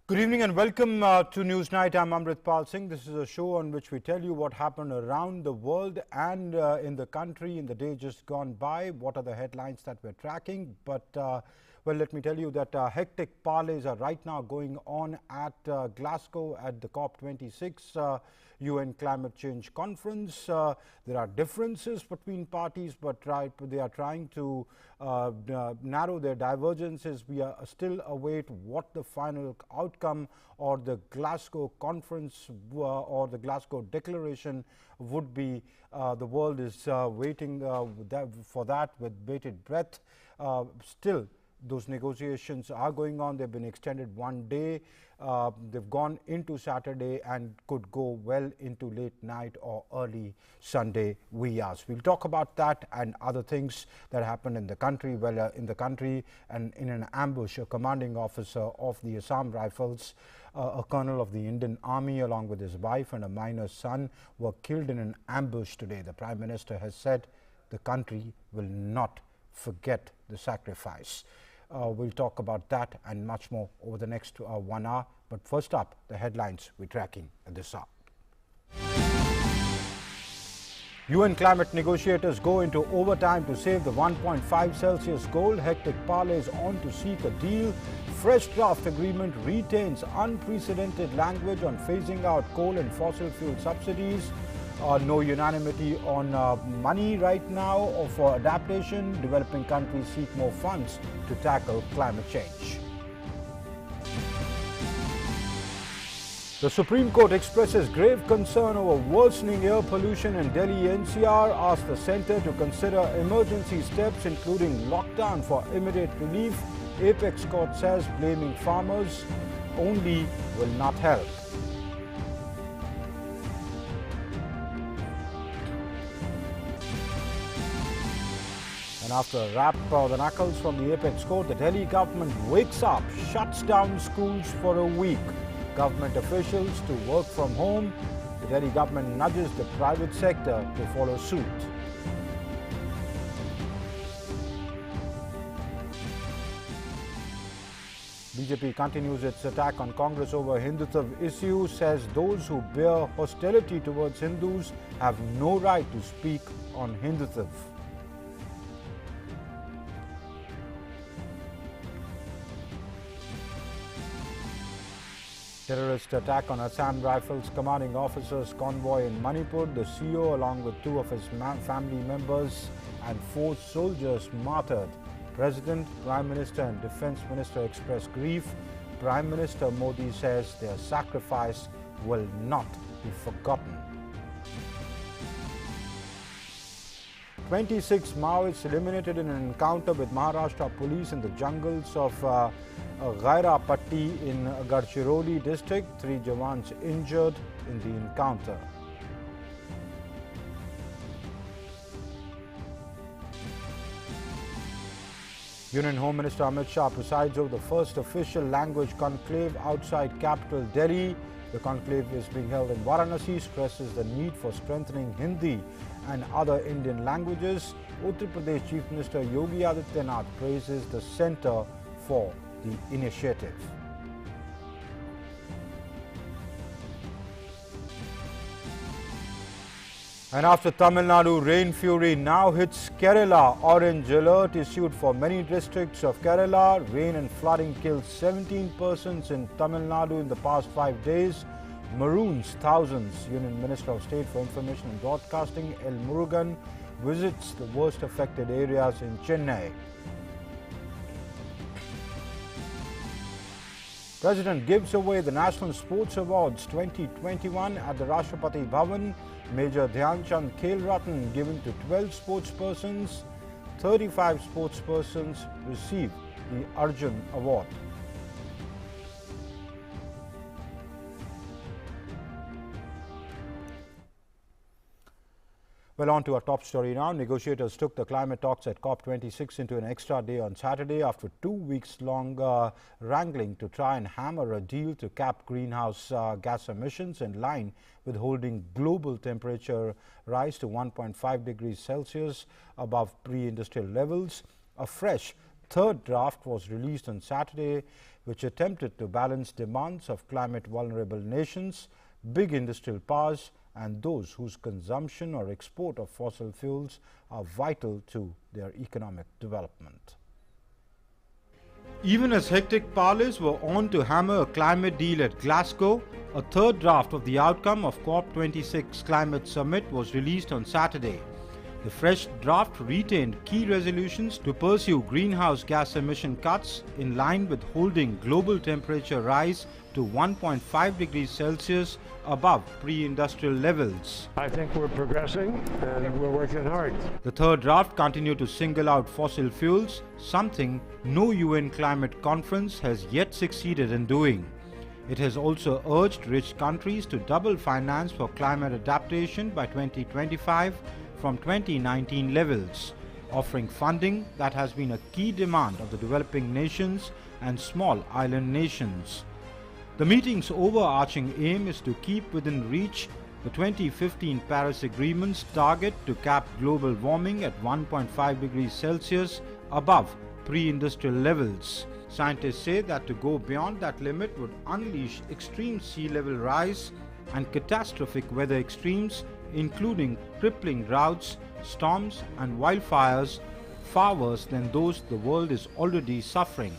Good evening and welcome to Newsnight. I'm Amritpal Singh. This is a show on which we tell you what happened around the world and in the country in the day just gone by. What are the headlines that we're tracking? But well, let me tell you that hectic parleys are right now going on at Glasgow at the COP26 UN Climate Change Conference. There are differences between parties, but they are trying to narrow their divergences. We are still await what the final outcome or the Glasgow conference or the Glasgow declaration would be. The world is waiting for that with bated breath. Still, those negotiations are going on. They've been extended one day. They've gone into Saturday and could go well into late night or early Sunday wee hours. We'll talk about that and other things that happened in the country. Well, in the country and in an ambush, a commanding officer of the Assam Rifles, a colonel of the Indian Army, along with his wife and a minor son, were killed in an ambush today. The Prime Minister has said the country will not forget the sacrifice. We'll talk about that and much more over the next 1 hour. But first up, the headlines we're tracking at this hour. UN climate negotiators go into overtime to save the 1.5 Celsius goal. Hectic parleys on to seek a deal. Fresh draft agreement retains unprecedented language on phasing out coal and fossil fuel subsidies. No unanimity on money right now or for adaptation. Developing countries seek more funds to tackle climate change. The Supreme Court expresses grave concern over worsening air pollution in Delhi NCR, asks the centre to consider emergency steps including lockdown for immediate relief. Apex Court says blaming farmers only will not help. And after a rap for the knuckles from the Apex Court, the Delhi government wakes up, shuts down schools for a week. Government officials to work from home. The Delhi government nudges the private sector to follow suit. BJP continues its attack on Congress over Hindutva issue, says those who bear hostility towards Hindus have no right to speak on Hindutva. Terrorist attack on Assam Rifles commanding officer's convoy in Manipur. The CEO along with 2 of his family members and 4 soldiers martyred. President, Prime Minister and Defence Minister express grief. Prime Minister Modi says their sacrifice will not be forgotten. 26 Maoists eliminated in an encounter with Maharashtra police in the jungles of Gaira Patti in Gadchiroli district. 3 Jawans injured in the encounter. Union Home Minister Amit Shah presides over the first official language conclave outside capital Delhi. The conclave is being held in Varanasi, stresses the need for strengthening Hindi and other Indian languages. Uttar Pradesh Chief Minister Yogi Adityanath praises the centre for the initiative. And after Tamil Nadu, rain fury now hits Kerala. Orange alert issued for many districts of Kerala. Rain and flooding killed 17 persons in Tamil Nadu in the past 5 days. Maroons thousands. Union Minister of State for Information and Broadcasting L. Murugan visits the worst affected areas in Chennai. President gives away the National Sports Awards 2021 at the Rashtrapati Bhavan. Major Dhyan Chand Khel Ratna given to 12 sportspersons. 35 sportspersons receive the Arjun Award. Well, on to our top story now. Negotiators took the climate talks at COP26 into an extra day on Saturday after 2 weeks long wrangling to try and hammer a deal to cap greenhouse gas emissions in line with holding global temperature rise to 1.5 degrees Celsius above pre-industrial levels. A fresh third draft was released on Saturday, which attempted to balance demands of climate-vulnerable nations, big industrial powers, and those whose consumption or export of fossil fuels are vital to their economic development. Even as hectic parleys were on to hammer a climate deal at Glasgow, a third draft of the outcome of COP26 climate summit was released on Saturday. The fresh draft retained key resolutions to pursue greenhouse gas emission cuts in line with holding global temperature rise to 1.5 degrees Celsius above pre-industrial levels. I think we're progressing and we're working hard. The third draft continued to single out fossil fuels, something no UN climate conference has yet succeeded in doing. It has also urged rich countries to double finance for climate adaptation by 2025 from 2019 levels, offering funding that has been a key demand of the developing nations and small island nations. The meeting's overarching aim is to keep within reach the 2015 Paris Agreement's target to cap global warming at 1.5 degrees Celsius above pre-industrial levels. Scientists say that to go beyond that limit would unleash extreme sea level rise and catastrophic weather extremes, including crippling droughts, storms and wildfires far worse than those the world is already suffering.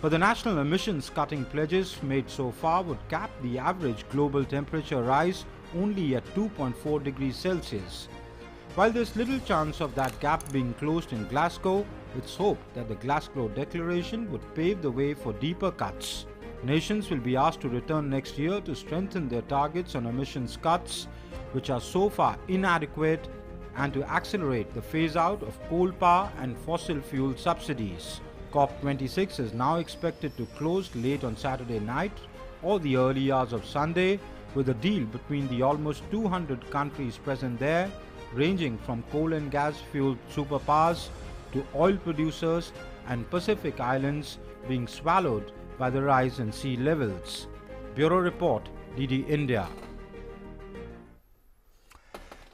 But the national emissions cutting pledges made so far would cap the average global temperature rise only at 2.4 degrees Celsius. While there's little chance of that gap being closed in Glasgow, it's hoped that the Glasgow Declaration would pave the way for deeper cuts. Nations will be asked to return next year to strengthen their targets on emissions cuts, which are so far inadequate, and to accelerate the phase-out of coal power and fossil fuel subsidies. COP26 is now expected to close late on Saturday night or the early hours of Sunday, with a deal between the almost 200 countries present there, ranging from coal and gas-fueled superpowers to oil producers and Pacific islands, being swallowed by the rise in sea levels. Bureau Report, DD India.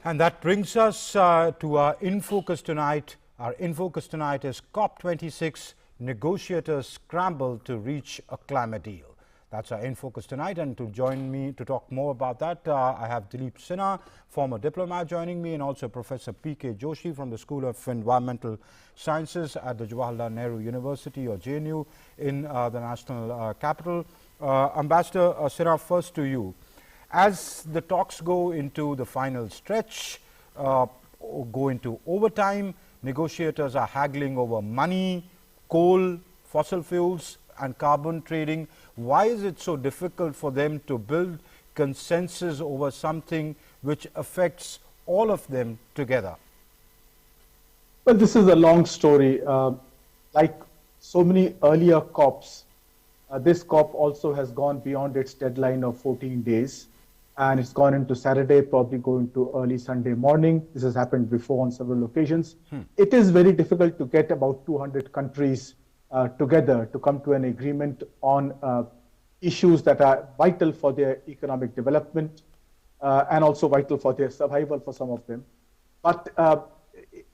And that brings us to our In Focus tonight. Our In Focus tonight is COP26, negotiators scramble to reach a climate deal. That's our In Focus tonight, and to join me to talk more about that, I have Dilip Sinha, former diplomat, joining me, and also Professor P.K. Joshi from the School of Environmental Sciences at the Jawaharlal Nehru University, or JNU, in the national capital. Ambassador Sinha, first to you. As the talks go into the final stretch, go into overtime, negotiators are haggling over money, coal, fossil fuels and carbon trading. Why is it so difficult for them to build consensus over something which affects all of them together? Well, this is a long story. Like so many earlier COPs, this COP also has gone beyond its deadline of 14 days. And it's gone into Saturday, probably going to early Sunday morning. This has happened before on several occasions. It is very difficult to get about 200 countries together to come to an agreement on issues that are vital for their economic development and also vital for their survival for some of them. But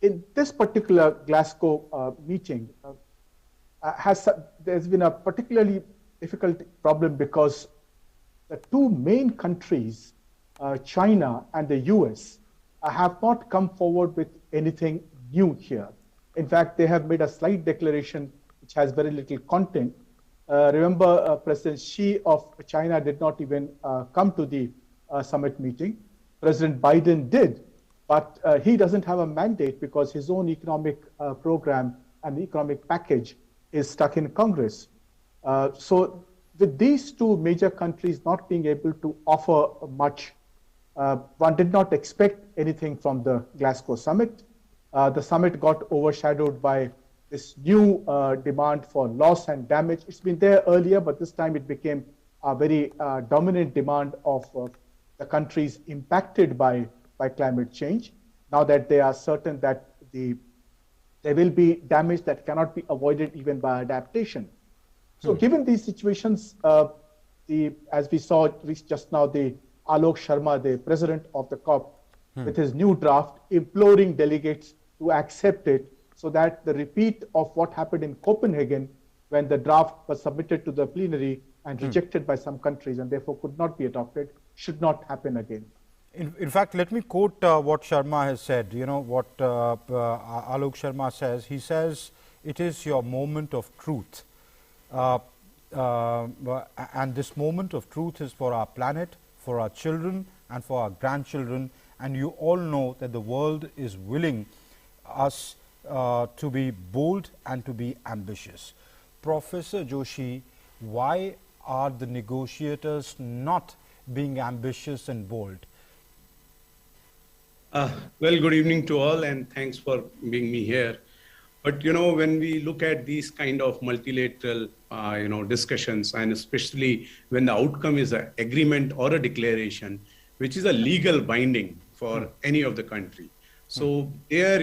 in this particular Glasgow meeting, there's been a particularly difficult problem because the two main countries, China and the US, have not come forward with anything new here. In fact, they have made a slight declaration which has very little content. Remember, President Xi of China did not even come to the summit meeting. President Biden did, but he doesn't have a mandate because his own economic program and the economic package is stuck in Congress. So with these two major countries not being able to offer much, one did not expect anything from the Glasgow summit. The summit got overshadowed by this new demand for loss and damage. It's been there earlier, but this time it became a very dominant demand of the countries impacted by climate change. Now that they are certain that there will be damage that cannot be avoided even by adaptation. So given these situations, as we saw just now, the Alok Sharma, the president of the COP, with his new draft, imploring delegates to accept it so that the repeat of what happened in Copenhagen when the draft was submitted to the plenary and rejected by some countries and therefore could not be adopted should not happen again. In fact, let me quote what Sharma has said. You know, what Alok Sharma says. He says, it is your moment of truth. And this moment of truth is for our planet, for our children and for our grandchildren. And you all know that the world is willing us to be bold and to be ambitious. Professor Joshi, why are the negotiators not being ambitious and bold? Well, good evening to all, and thanks for being me here. But, you know, when we look at these kind of multilateral, discussions, and especially when the outcome is an agreement or a declaration, which is a legal binding for any of the country. So there,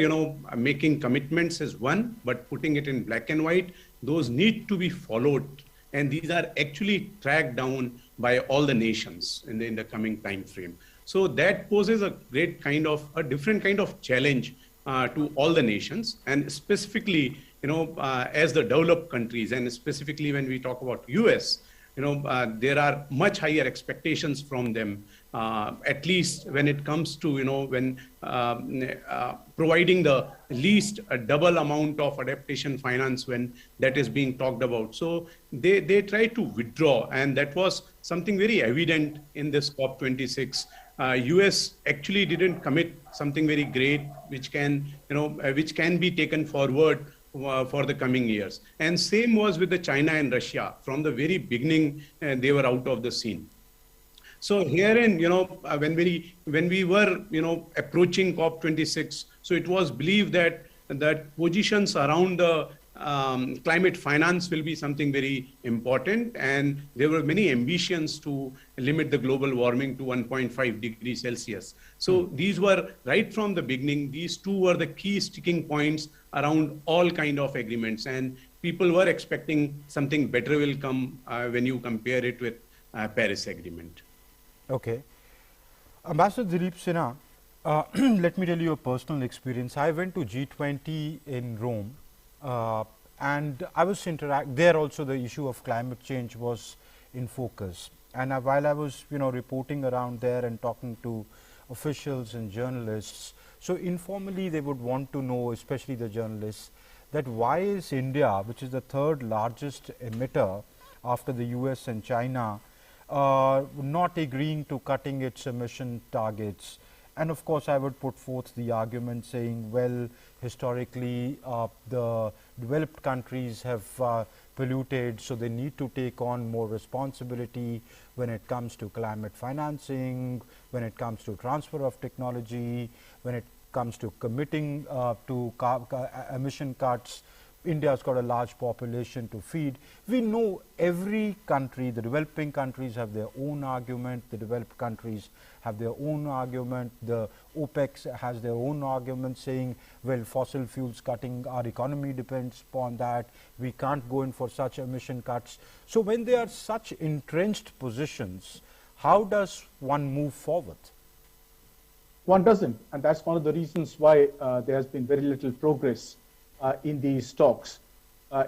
making commitments is one, but putting it in black and white, those need to be followed. And these are actually tracked down by all the nations in the coming time frame. So that poses a different kind of challenge to all the nations, and specifically, as the developed countries, and specifically when we talk about US, there are much higher expectations from them, at least when it comes to, when providing the least a double amount of adaptation finance when that is being talked about. So they try to withdraw, and that was something very evident in this COP26. US actually didn't commit something very great, which can be taken forward for the coming years. And same was with the China and Russia. From the very beginning, they were out of the scene. So herein, when we were, approaching COP26, so it was believed that positions around the climate finance will be something very important, and there were many ambitions to limit the global warming to 1.5 degrees Celsius. So these were right from the beginning. These two were the key sticking points around all kind of agreements, and people were expecting something better will come when you compare it with Paris Agreement. Okay. Ambassador Dilip Sinha, let me tell you a personal experience. I went to G20 in Rome. And I was there also the issue of climate change was in focus. And while I was, reporting around there and talking to officials and journalists, so informally they would want to know, especially the journalists, that why is India, which is the third largest emitter after the US and China, not agreeing to cutting its emission targets. And of course, I would put forth the argument saying, well, historically, the developed countries have polluted, so they need to take on more responsibility when it comes to climate financing, when it comes to transfer of technology, when it comes to committing to emission cuts. India's got a large population to feed. We know every country, the developing countries have their own argument, the developed countries have their own argument, the OPEC has their own argument saying, well, fossil fuels cutting, our economy depends upon that, we can't go in for such emission cuts. So when there are such entrenched positions, how does one move forward? One doesn't, and that's one of the reasons why there has been very little progress in these talks.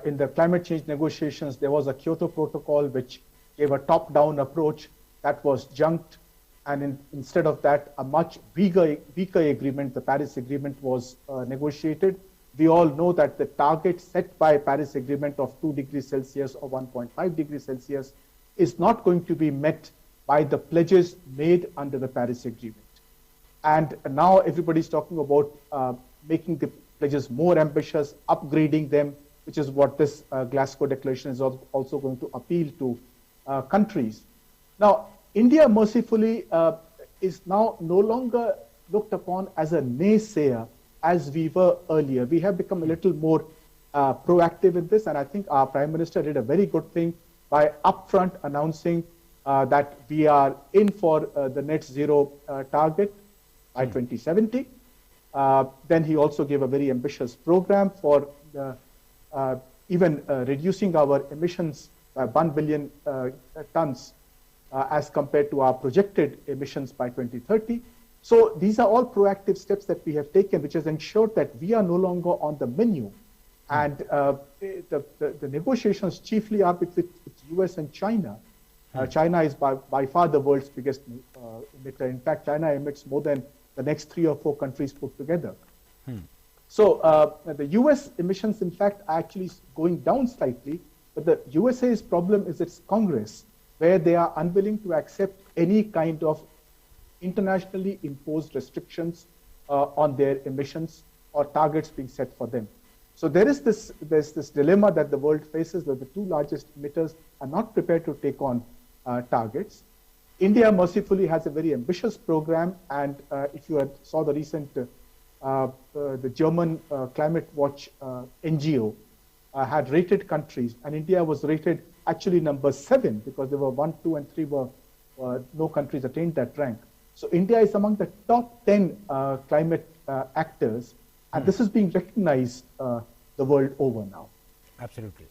In the climate change negotiations, there was a Kyoto Protocol which gave a top-down approach that was junked, and instead of that, a much weaker agreement, the Paris Agreement, was negotiated. We all know that the target set by Paris Agreement of 2 degrees Celsius or 1.5 degrees Celsius is not going to be met by the pledges made under the Paris Agreement. And now everybody's talking about making the pledges more ambitious, upgrading them, which is what this Glasgow Declaration is also going to appeal to countries. Now, India, mercifully, is now no longer looked upon as a naysayer as we were earlier. We have become a little more proactive in this, and I think our Prime Minister did a very good thing by upfront announcing that we are in for the net zero target by 2070. Then he also gave a very ambitious program for even reducing our emissions by 1 billion tons as compared to our projected emissions by 2030. So these are all proactive steps that we have taken, which has ensured that we are no longer on the menu. And the negotiations chiefly are with US and China. China is by far the world's biggest emitter. In fact, China emits more than the next 3 or 4 countries put together. So the US emissions, in fact, are actually going down slightly. But the USA's problem is its Congress, where they are unwilling to accept any kind of internationally imposed restrictions on their emissions or targets being set for them. So there's this dilemma that the world faces, that the 2 largest emitters are not prepared to take on targets. India mercifully has a very ambitious program, and if you saw the recent, the German Climate Watch NGO had rated countries, and India was rated actually number 7, because there were 1, 2, and 3 were no countries attained that rank. So India is among the top 10 climate actors, and this is being recognized the world over now. Absolutely.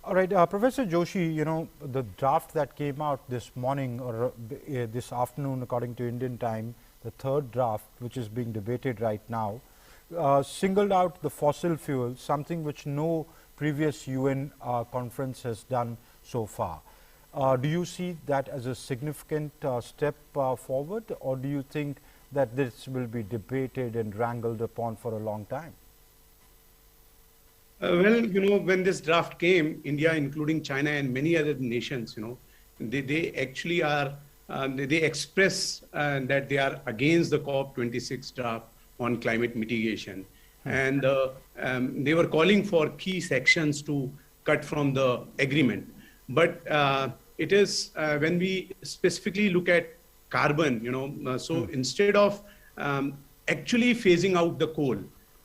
All right, Professor Joshi, you know, the draft that came out this morning or this afternoon, according to Indian time, the 3rd draft, which is being debated right now, singled out the fossil fuels, something which no previous UN conference has done so far. Do you see that as a significant step forward, or do you think that this will be debated and wrangled upon for a long time? Well, you know, when this draft came, India, including China and many other nations, you know, they actually are, they express that they are against the COP26 draft on climate mitigation. And they were calling for key sections to cut from the agreement. But it is, when we specifically look at carbon, you know, so instead of actually phasing out the coal,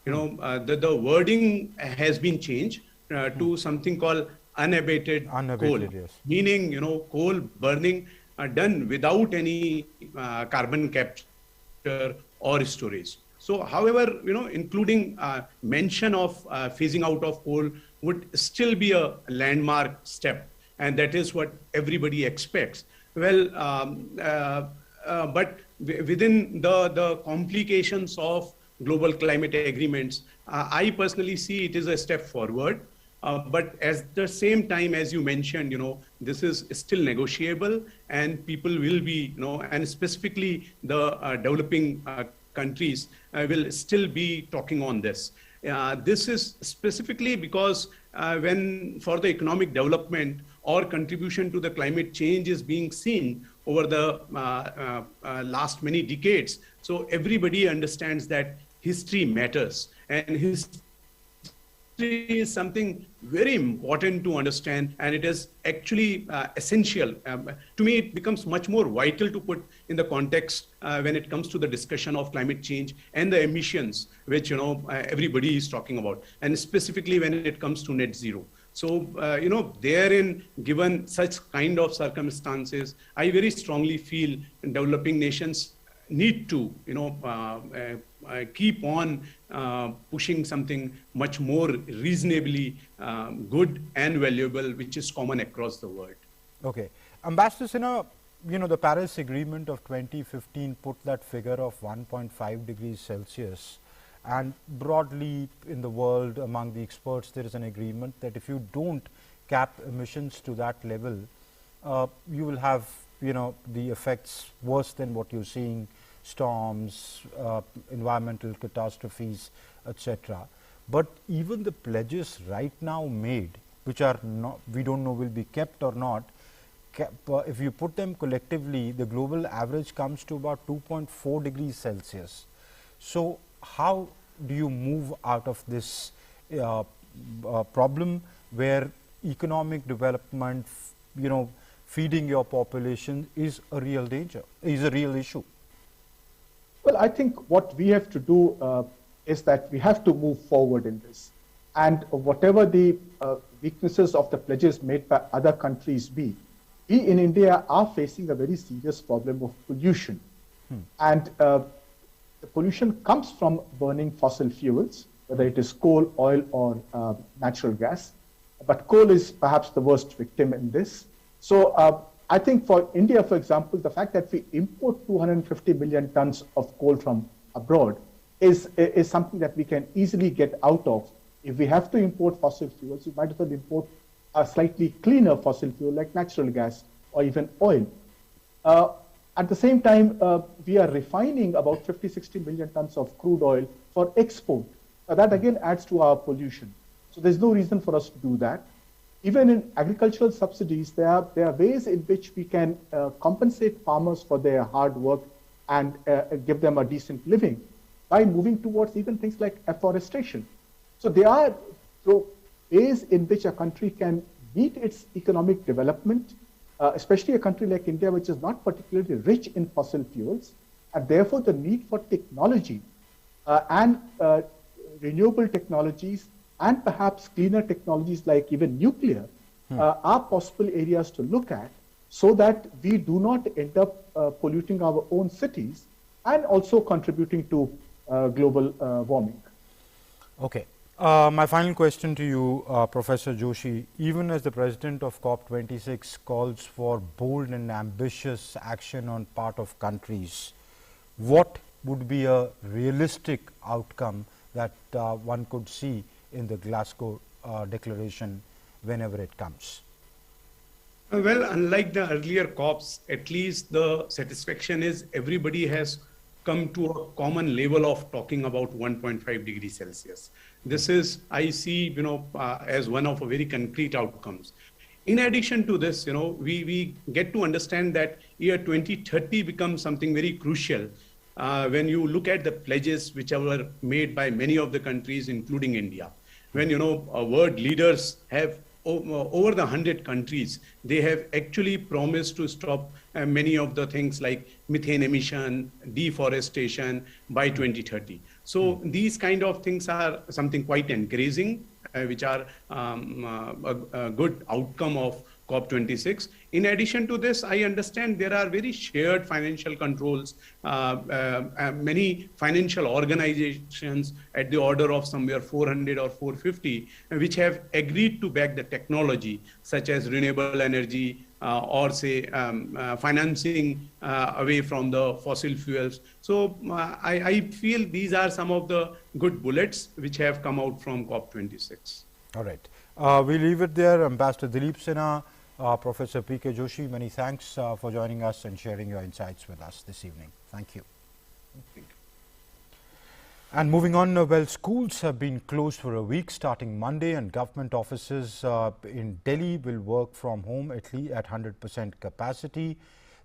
you know, the wording has been changed to something called unabated coal, yes. Meaning, you know, coal burning done without any carbon capture or storage. So, however, you know, including mention of phasing out of coal would still be a landmark step, and that is what everybody expects. Well, but within the complications of global climate agreements, I personally see it is a step forward. But at the same time, as you mentioned, you know, this is still negotiable, and people will be, you know, and specifically the developing countries will still be talking on this. This is specifically because when for the economic development or contribution to the climate change is being seen over the last many decades, so everybody understands that history matters, and history is something very important to understand, and it is actually essential. To me, it becomes much more vital to put in the context when it comes to the discussion of climate change and the emissions, which, you know, everybody is talking about, and specifically when it comes to net zero. So, you know, therein, given such kind of circumstances, I very strongly feel developing nations need to, you know, keep on pushing something much more reasonably good and valuable, which is common across the world. Okay. Ambassador Sinha, you know, the Paris Agreement of 2015 put that figure of 1.5 degrees Celsius, and broadly in the world among the experts there is an agreement that if you don't cap emissions to that level, you will have, you know, the effects worse than what you're seeing, storms, environmental catastrophes, etc. But even the pledges right now made, which are not, we don't know will be kept or not, if you put them collectively, the global average comes to about 2.4 degrees Celsius. So how do you move out of this problem where economic development, you know, feeding your population is a real danger, is a real issue? Well, I think what we have to do is that we have to move forward in this. And whatever the weaknesses of the pledges made by other countries be, we in India are facing a very serious problem of pollution. And the pollution comes from burning fossil fuels, whether it is coal, oil, or natural gas. But coal is perhaps the worst victim in this. So I think for India, for example, the fact that we import 250 million tons of coal from abroad is something that we can easily get out of. If we have to import fossil fuels, we might as well import a slightly cleaner fossil fuel like natural gas or even oil. At the same time, we are refining about 50-60 million tons of crude oil for export. That again adds to our pollution. So there's no reason for us to do that. Even in agricultural subsidies, there are ways in which we can compensate farmers for their hard work and give them a decent living by moving towards even things like afforestation. So there are ways in which a country can meet its economic development, especially a country like India, which is not particularly rich in fossil fuels, and therefore the need for technology and renewable technologies and perhaps cleaner technologies like even nuclear are possible areas to look at so that we do not end up polluting our own cities and also contributing to global warming. Okay. My final question to you, Professor Joshi, even as the president of COP26 calls for bold and ambitious action on part of countries, what would be a realistic outcome that one could see in the Glasgow Declaration whenever it comes? Well, unlike the earlier COPs, at least the satisfaction is everybody has come to a common level of talking about 1.5 degrees Celsius. This is, I see, as one of a very concrete outcomes. In addition to this, we get to understand that year 2030 becomes something very crucial when you look at the pledges which were made by many of the countries, including India. When, world leaders have over the 100 countries, they have actually promised to stop many of the things like methane emission, deforestation by 2030. So these kind of things are something quite encouraging, which are a good outcome of COP26. In addition to this, I understand there are very shared financial controls, many financial organizations at the order of somewhere 400 or 450, which have agreed to back the technology, such as renewable energy or say financing away from the fossil fuels. So I feel these are some of the good bullets which have come out from COP26. All right. We leave it there. Ambassador Dilip Sinha, Professor P.K. Joshi, many thanks for joining us and sharing your insights with us this evening. Thank you. Thank you. And moving on, well, schools have been closed for a week starting Monday, and government offices in Delhi will work from home at least at 100% capacity.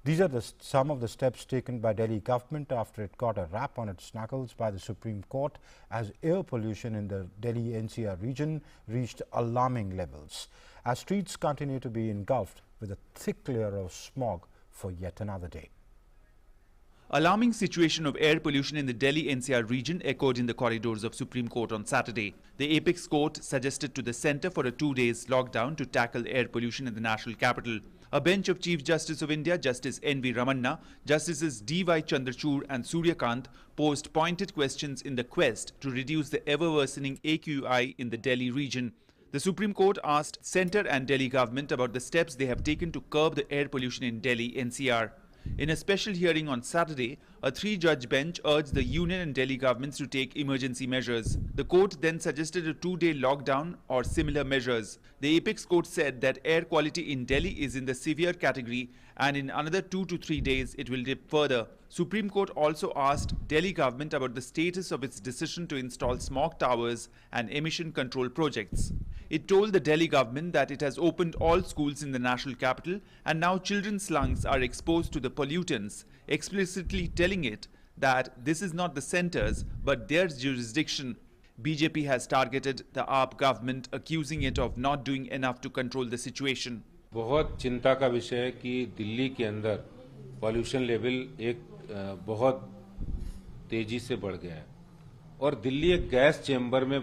These are some of the steps taken by Delhi government after it got a rap on its knuckles by the Supreme Court as air pollution in the Delhi NCR region reached alarming levels, as streets continue to be engulfed with a thick layer of smog for yet another day. Alarming situation of air pollution in the Delhi NCR region echoed in the corridors of Supreme Court on Saturday. The Apex Court suggested to the centre for a 2-day lockdown to tackle air pollution in the national capital. A bench of Chief Justice of India, Justice N.V. Ramanna, Justices D.Y. Chandrachud and Suryakant posed pointed questions in the quest to reduce the ever-worsening AQI in the Delhi region. The Supreme Court asked centre and Delhi government about the steps they have taken to curb the air pollution in Delhi NCR. In a special hearing on Saturday, a 3-judge bench urged the Union and Delhi governments to take emergency measures. The court then suggested a 2-day lockdown or similar measures. The Apex Court said that air quality in Delhi is in the severe category and in another 2 to 3 days it will dip further. Supreme Court also asked Delhi government about the status of its decision to install smog towers and emission control projects. It told the Delhi government that it has opened all schools in the national capital and now children's lungs are exposed to the pollutants, explicitly telling it that this is not the centre's but their jurisdiction. BJP has targeted the AAP government, accusing it of not doing enough to control the situation. बहुत चिंता का विषय है कि दिल्ली के अंदर pollution level एक बहुत तेजी से बढ़ गया है और दिल्ली एक गैस चेंबर में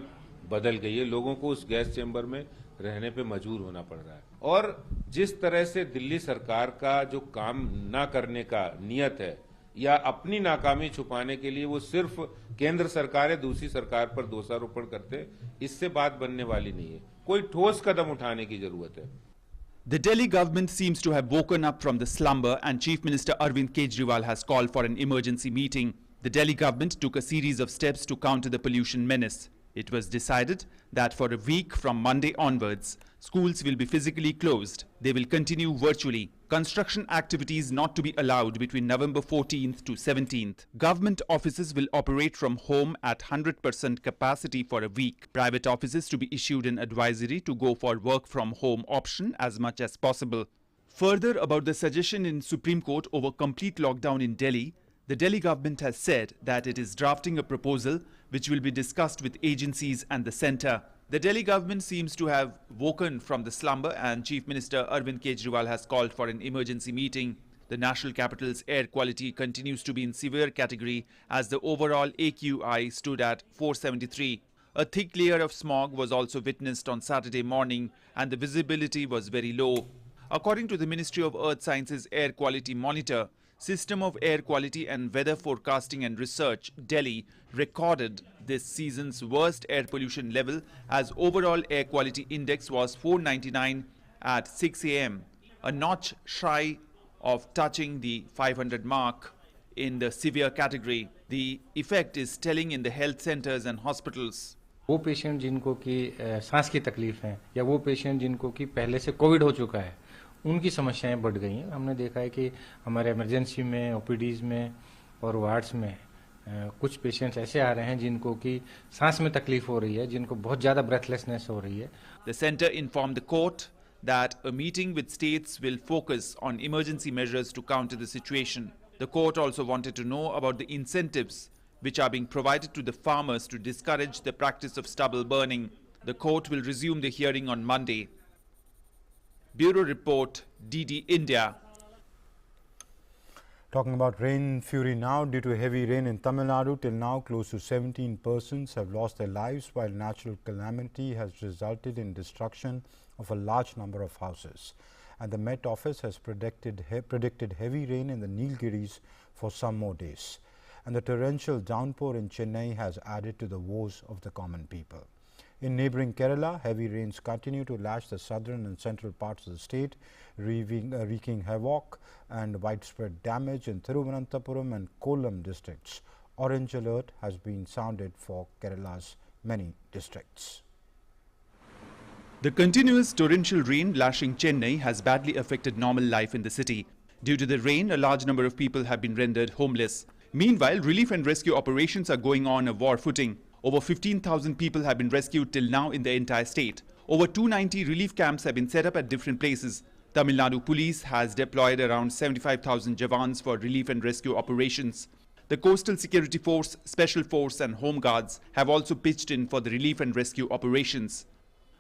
बदल गई है। लोगों को उस गैस चेंबर में रहने पे मजबूर होना पड़ रहा है और जिस तरह से दिल्ली सरकार का जो काम ना करने का नियत है या अपनी नाकामी छुपाने के लिए वो सिर्फ केंद्र सरकार है दूसरी सरकार पर दोषारोपण करते, इससे बात बनने वाली नहीं है। कोई ठोस कदम उठाने की जरूरत है। The Delhi government seems to have woken up from the slumber, and Chief Minister Arvind Kejriwal has called for an emergency meeting. The Delhi government took a series of steps to counter the pollution menace. It was decided that for a week from Monday onwards, schools will be physically closed. They will continue virtually. Construction activities not to be allowed between November 14th to 17th. Government offices will operate from home at 100% capacity for a week. Private offices to be issued an advisory to go for work from home option as much as possible. Further, about the suggestion in Supreme Court over complete lockdown in Delhi, the Delhi government has said that it is drafting a proposal which will be discussed with agencies and the centre. The Delhi government seems to have woken from the slumber, and Chief Minister Arvind Kejriwal has called for an emergency meeting. The national capital's air quality continues to be in severe category as the overall AQI stood at 473. A thick layer of smog was also witnessed on Saturday morning, and the visibility was very low. According to the Ministry of Earth Sciences Air Quality Monitor, System of Air Quality and Weather Forecasting and Research, Delhi, recorded this season's worst air pollution level as overall air quality index was 499 at 6 a.m., a notch shy of touching the 500 mark in the severe category. The effect is telling in the health centers and hospitals. वो patient जिनको की सांस की तकलीफ है या वो patient जिनको की पहले से कोविड हो चुका है, उनकी समस्याएं बढ़ गई हैं। हमने देखा है कि हमारे इमरजेंसी में, ओपीडीज में और वार्ड्स में कुछ पेशेंट्स ऐसे आ रहे हैं जिनको की सांस में तकलीफ हो रही है, जिनको बहुत ज़्यादा ब्रेथलेसनेस हो रही है। The centre informed the court that a meeting with states will focus on emergency measures to counter the situation. The court also wanted to know about the incentives which are being provided to the farmers to discourage the practice of stubble burning. The court will resume the hearing on Monday. Bureau Report, DD India. Talking about rain fury now, due to heavy rain in Tamil Nadu, till now close to 17 persons have lost their lives, while natural calamity has resulted in destruction of a large number of houses. And the Met Office has predicted heavy rain in the Nilgiris for some more days. And the torrential downpour in Chennai has added to the woes of the common people. In neighbouring Kerala, heavy rains continue to lash the southern and central parts of the state, wreaking havoc and widespread damage in Thiruvananthapuram and Kollam districts. Orange alert has been sounded for Kerala's many districts. The continuous torrential rain lashing Chennai has badly affected normal life in the city. Due to the rain, a large number of people have been rendered homeless. Meanwhile, relief and rescue operations are going on a war footing. Over 15,000 people have been rescued till now in the entire state. Over 290 relief camps have been set up at different places. Tamil Nadu police has deployed around 75,000 Jawans for relief and rescue operations. The Coastal Security Force, Special Force and Home Guards have also pitched in for the relief and rescue operations.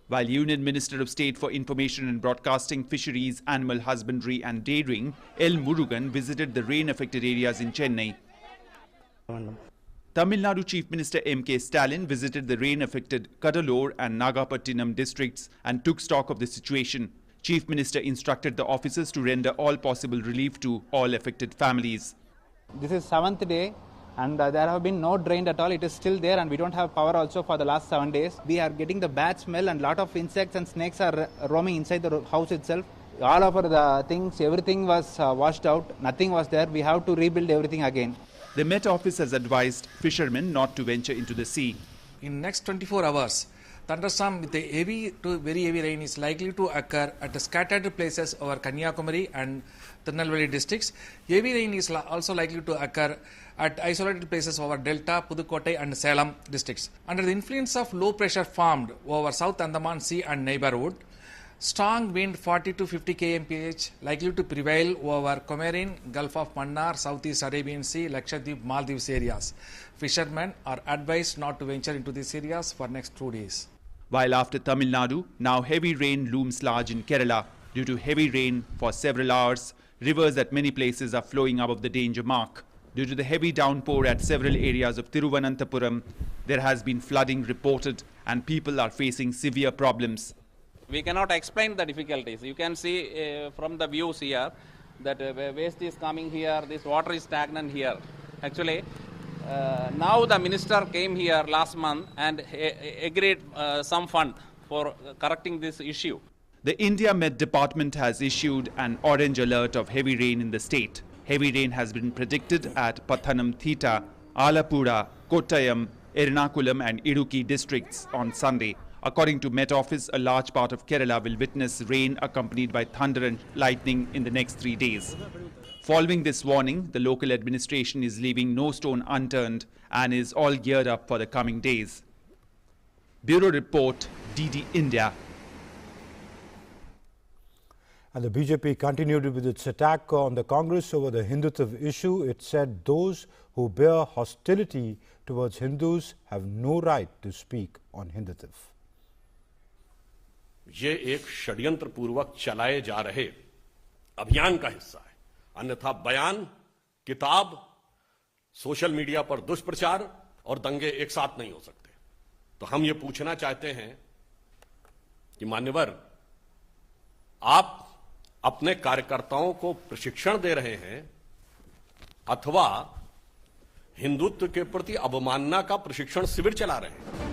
While Union Minister of State for Information and Broadcasting, Fisheries, Animal Husbandry and Dairying, L. Murugan, visited the rain-affected areas in Chennai. Tamil Nadu Chief Minister M.K. Stalin visited the rain-affected Kadalur and Nagapattinam districts and took stock of the situation. Chief Minister instructed the officers to render all possible relief to all affected families. This is 7th day and there have been no drain at all. It is still there and we don't have power also for the last 7 days. We are getting the bad smell and lot of insects and snakes are roaming inside the house itself. All over the things, everything was washed out. Nothing was there. We have to rebuild everything again. The Met Office has advised fishermen not to venture into the sea. In next 24 hours, thunderstorm with a heavy to very heavy rain is likely to occur at scattered places over Kanyakumari and Tirunelveli districts. Heavy rain is also likely to occur at isolated places over Delta, Pudukkottai and Salem districts. Under the influence of low pressure formed over South Andaman Sea and neighbourhood, strong wind 40 to 50 kmph likely to prevail over Comorin, Gulf of Mannar, Southeast Arabian Sea, Lakshadweep, Maldives areas. Fishermen are advised not to venture into these areas for next 2 days. While after Tamil Nadu, now heavy rain looms large in Kerala. Due to heavy rain for several hours, rivers at many places are flowing above the danger mark. Due to the heavy downpour at several areas of Thiruvananthapuram, there has been flooding reported and people are facing severe problems. We cannot explain the difficulties. You can see from the views here that waste is coming here, this water is stagnant here. Actually, now the minister came here last month and agreed some fund for correcting this issue. The India Met Department has issued an orange alert of heavy rain in the state. Heavy rain has been predicted at Pathanamthitta, Alapura, Kottayam, Ernakulam and Idukki districts on Sunday. According to Met Office, a large part of Kerala will witness rain accompanied by thunder and lightning in the next 3 days. Following this warning, the local administration is leaving no stone unturned and is all geared up for the coming days. Bureau Report, DD India. And the BJP continued with its attack on the Congress over the Hindutva issue. It said those who bear hostility towards Hindus have no right to speak on Hindutva. ये एक षड्यंत्र पूर्वक चलाए जा रहे अभियान का हिस्सा है। अन्यथा बयान, किताब, सोशल मीडिया पर दुष्प्रचार और दंगे एक साथ नहीं हो सकते। तो हम ये पूछना चाहते हैं कि मान्यवर, आप अपने कार्यकर्ताओं को प्रशिक्षण दे रहे हैं अथवा हिंदुत्व के प्रति अवमानना का प्रशिक्षण शिविर चला रहे हैं।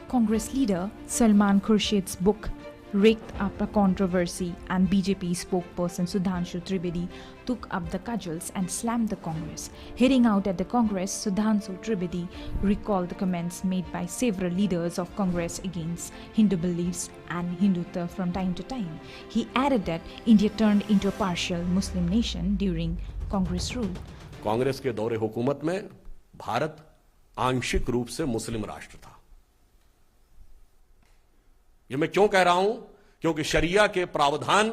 Congress leader Salman Khurshid's book raked up a controversy, and BJP spokesperson Sudhanshu Trivedi took up the cudgels and slammed the Congress. Heading out at the Congress, Sudhanshu Trivedi recalled the comments made by several leaders of Congress against Hindu beliefs and Hindutva from time to time. He added that India turned into a partial Muslim nation during Congress rule. Congress के दौरे हुकूमत में भारत आंशिक रूप से मुस्लिम राष्ट्र था। ये मैं क्यों कह रहा हूं? क्योंकि शरिया के प्रावधान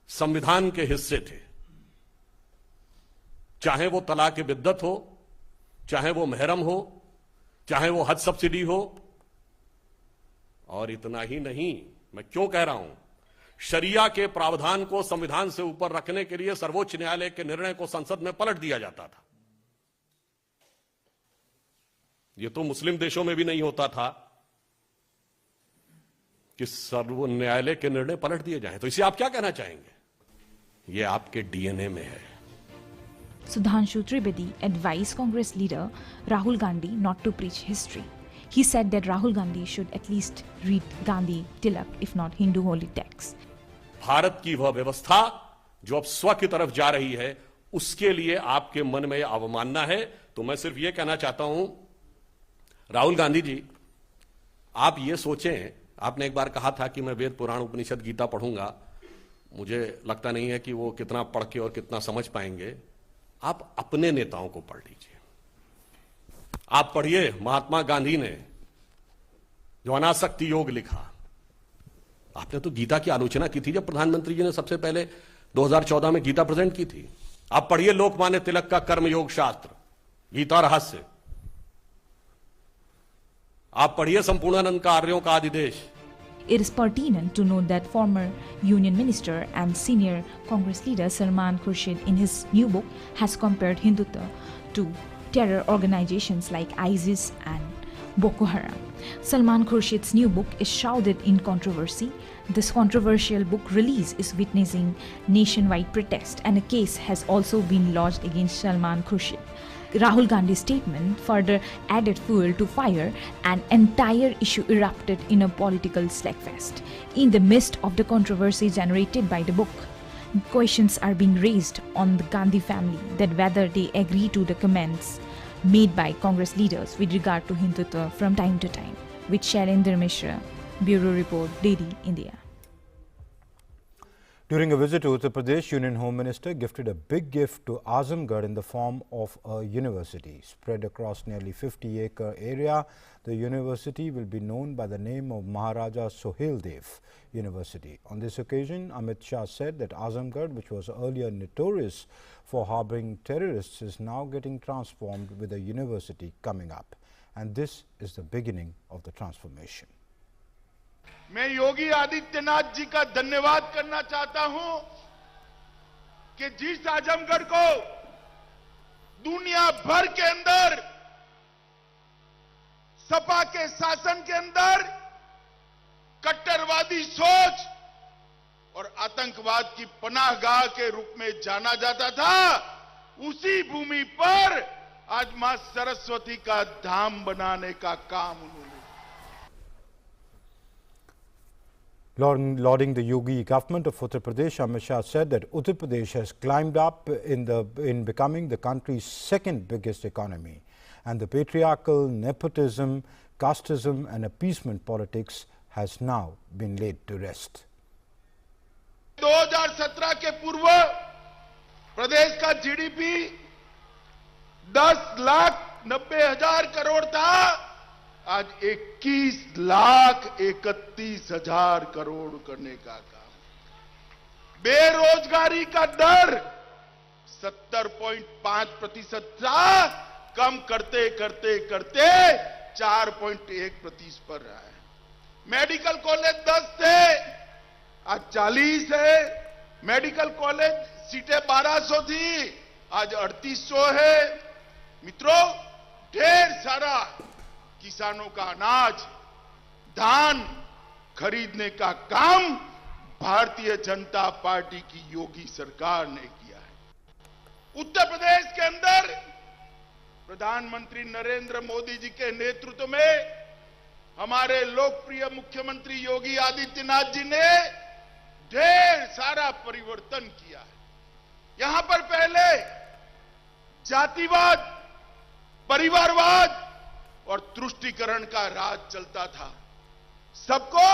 संविधान के हिस्से थे। चाहे वो तलाक बिद्दत हो, चाहे वो महरम हो, चाहे वो हज सब्सिडी हो। और इतना ही नहीं, मैं क्यों कह रहा हूं? शरिया के प्रावधान को संविधान से ऊपर रखने के लिए सर्वोच्च न्यायालय के निर्णय को संसद में पलट दिया जाता था। यह तो मुस्लिम देशों में भी नहीं होता था कि सर्वोच्च न्यायालय के निर्णय पलट दिए जाएं। तो इसे आप क्या कहना चाहेंगे? यह आपके डीएनए में है। Sudhanshu Trivedi advised Congress leader Rahul Gandhi not to preach history. He said that Rahul Gandhi should at least read Gandhi Tilak, if not Hindu holy texts. Bharat की वह व्यवस्था जो अब स्व की तरफ जा रही है, उसके लिए आपके मन में अवमानना है। तो मैं सिर्फ यह कहना चाहता हूं, राहुल गांधी जी, आप ये सोचें, आपने एक बार कहा था कि मैं वेद पुराण उपनिषद गीता पढ़ूंगा। मुझे लगता नहीं है कि वो कितना पढ़ के और कितना समझ पाएंगे। आप अपने नेताओं को पढ़ लीजिए। आप पढ़िए महात्मा गांधी ने जो अनासक्ति योग लिखा। आपने तो गीता की आलोचना की थी जब प्रधानमंत्री जी ने सबसे पहले 2014 में गीता प्रेजेंट की थी। आप पढ़िए लोकमान्य तिलक का कर्म योग शास्त्र, गीता रहस्य। आप पढ़िए संपूर्णानंद का आर्यों का आदिदेश। It is pertinent to note that former Union Minister and senior Congress leader Salman Khurshid in his new book has compared Hindutva to terror organizations like ISIS and Boko Haram. Salman Khurshid's new book is shrouded in controversy. This controversial book release is witnessing nationwide protest, and a case has also been lodged against Salman Khurshid. Rahul Gandhi's statement further added fuel to fire, and entire issue erupted in a political slugfest. In the midst of the controversy generated by the book, questions are being raised on the Gandhi family that whether they agree to the comments made by Congress leaders with regard to Hindutva from time to time. With Shailendra Mishra, Bureau Report, Delhi, India. During a visit to Uttar Pradesh, Union Home Minister gifted a big gift to Azamgarh in the form of a university. Spread across nearly 50-acre area, the university will be known by the name of Maharaja Sohaildev University. On this occasion, Amit Shah said that Azamgarh, which was earlier notorious for harboring terrorists, is now getting transformed with a university coming up. And this is the beginning of the transformation. मैं योगी आदित्यनाथ जी का धन्यवाद करना चाहता हूं कि जिस आजमगढ़ को दुनिया भर के अंदर सपा के शासन के अंदर कट्टरवादी सोच और आतंकवाद की पनाहगाह के रूप में जाना जाता था, उसी भूमि पर आज मां सरस्वती का धाम बनाने का काम उन्होंने। Lauding the Yogi government of Uttar Pradesh, Amit Shah said that Uttar Pradesh has climbed up in becoming the country's second biggest economy, and the patriarchal nepotism, casteism and appeasement politics has now been laid to rest. 2017 के पूर्व प्रदेश का GDP 10,90,000 crore था, आज 21,31,000 करोड़ करने का काम। बेरोजगारी का दर 70.5% था, कम करते करते करते 4.1% पर रहा है। मेडिकल कॉलेज 10 थे, आज 40 है। मेडिकल कॉलेज सीटें 1200 थी, आज 3800 है। मित्रों, ढेर सारा किसानों का अनाज, धान खरीदने का काम भारतीय जनता पार्टी की योगी सरकार ने किया है। उत्तर प्रदेश के अंदर प्रधानमंत्री नरेंद्र मोदी जी के नेतृत्व में हमारे लोकप्रिय मुख्यमंत्री योगी आदित्यनाथ जी ने ढेर सारा परिवर्तन किया है। यहां पर पहले जातिवाद, परिवारवाद और तुष्टीकरण का राज चलता था, सबको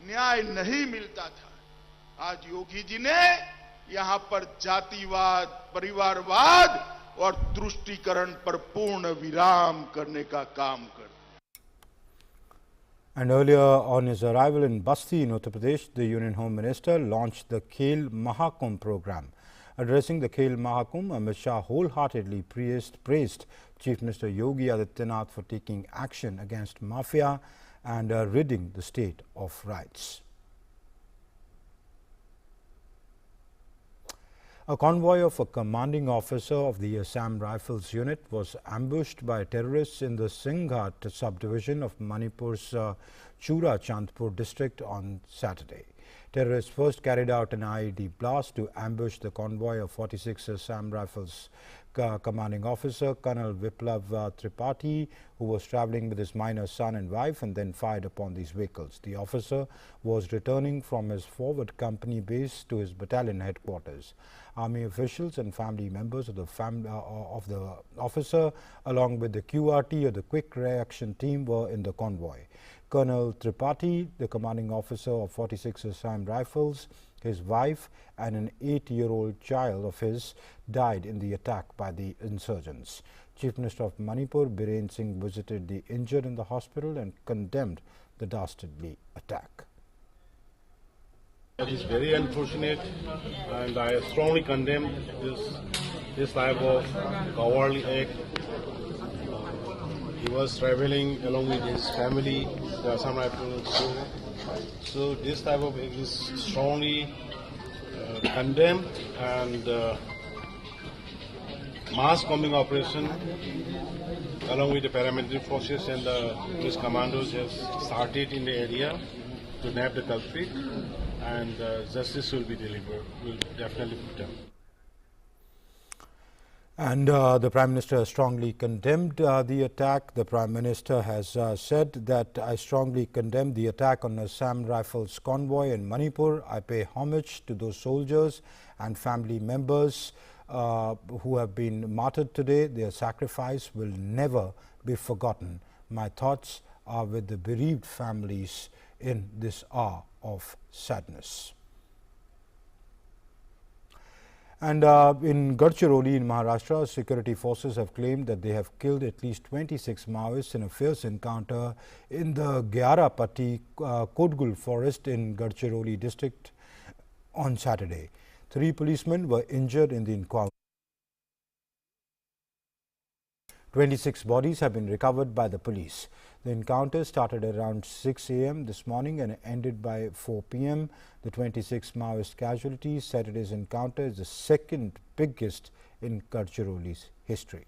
न्याय नहीं मिलता था। आज योगी जी ने यहां पर जातिवाद, परिवारवाद और तुष्टीकरण पर पूर्ण विराम करने का काम कर दिया। And earlier on his arrival in Basti in Uttar Pradesh, the Union Home Minister launched the Khel Mahakumbh program. Addressing the Khel Mahakumbh, Amit Shah wholeheartedly praised Chief Minister Yogi Adityanath for taking action against mafia and ridding the state of rights. A convoy of a commanding officer of the Assam Rifles unit was ambushed by terrorists in the Singhat subdivision of Manipur's Chura Chandpur district on Saturday. Terrorists first carried out an IED blast to ambush the convoy of 46 Assam Rifles commanding officer Colonel Viplav Tripathi, who was travelling with his minor son and wife, and then fired upon these vehicles. The officer was returning from his forward company base to his battalion headquarters. Army officials and family members of the officer, along with the QRT or the Quick Reaction Team, were in the convoy. Colonel Tripathi, the commanding officer of 46 Assam Rifles, his wife and an 8-year-old child of his died in the attack by the insurgents. Chief Minister of Manipur, Biren Singh, visited the injured in the hospital and condemned the dastardly attack. It is very unfortunate, and I strongly condemn this type of cowardly act. He was traveling along with his family, the Assam Rifles. So this type of act is strongly condemned, and mass combing operation along with the paramilitary forces and the police commandos has started in the area to nab the culprit, and justice will be delivered, will definitely be done. And the Prime Minister strongly condemned the attack. The Prime Minister has said that I strongly condemn the attack on Assam Rifles convoy in Manipur. I pay homage to those soldiers and family members who have been martyred today. Their sacrifice will never be forgotten. My thoughts are with the bereaved families in this hour of sadness. And in Gadchiroli in Maharashtra, security forces have claimed that they have killed at least 26 Maoists in a fierce encounter in the Gyarapati Kodgul forest in Gadchiroli district on Saturday. 3 policemen were injured in the encounter. 26 bodies have been recovered by the police. The encounter started around 6 a.m. this morning and ended by 4 p.m. The 26 Maoist casualties. Saturday's encounter is the second biggest in Gadchiroli's history.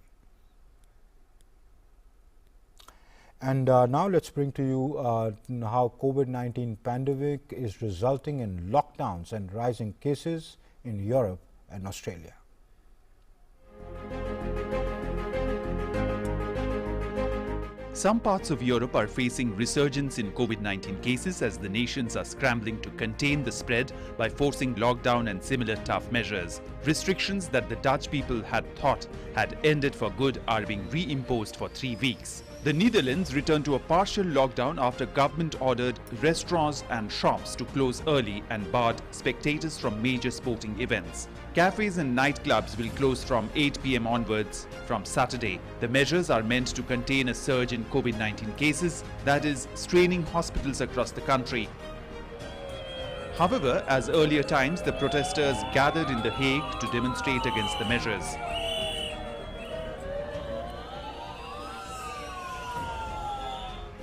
And now let's bring to you how COVID-19 pandemic is resulting in lockdowns and rising cases in Europe and Australia. Some parts of Europe are facing resurgence in COVID-19 cases as the nations are scrambling to contain the spread by forcing lockdown and similar tough measures. Restrictions that the Dutch people had thought had ended for good are being reimposed for 3 weeks. The Netherlands returned to a partial lockdown after government ordered restaurants and shops to close early and barred spectators from major sporting events. Cafes and nightclubs will close from 8 PM onwards from Saturday. The measures are meant to contain a surge in COVID-19 cases that is straining hospitals across the country. However, as earlier times, the protesters gathered in The Hague to demonstrate against the measures.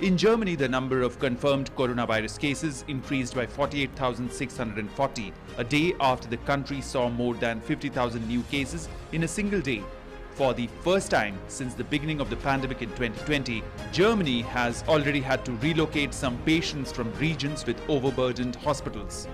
In Germany, the number of confirmed coronavirus cases increased by 48,640, a day after the country saw more than 50,000 new cases in a single day. For the first time since the beginning of the pandemic in 2020, Germany has already had to relocate some patients from regions with overburdened hospitals.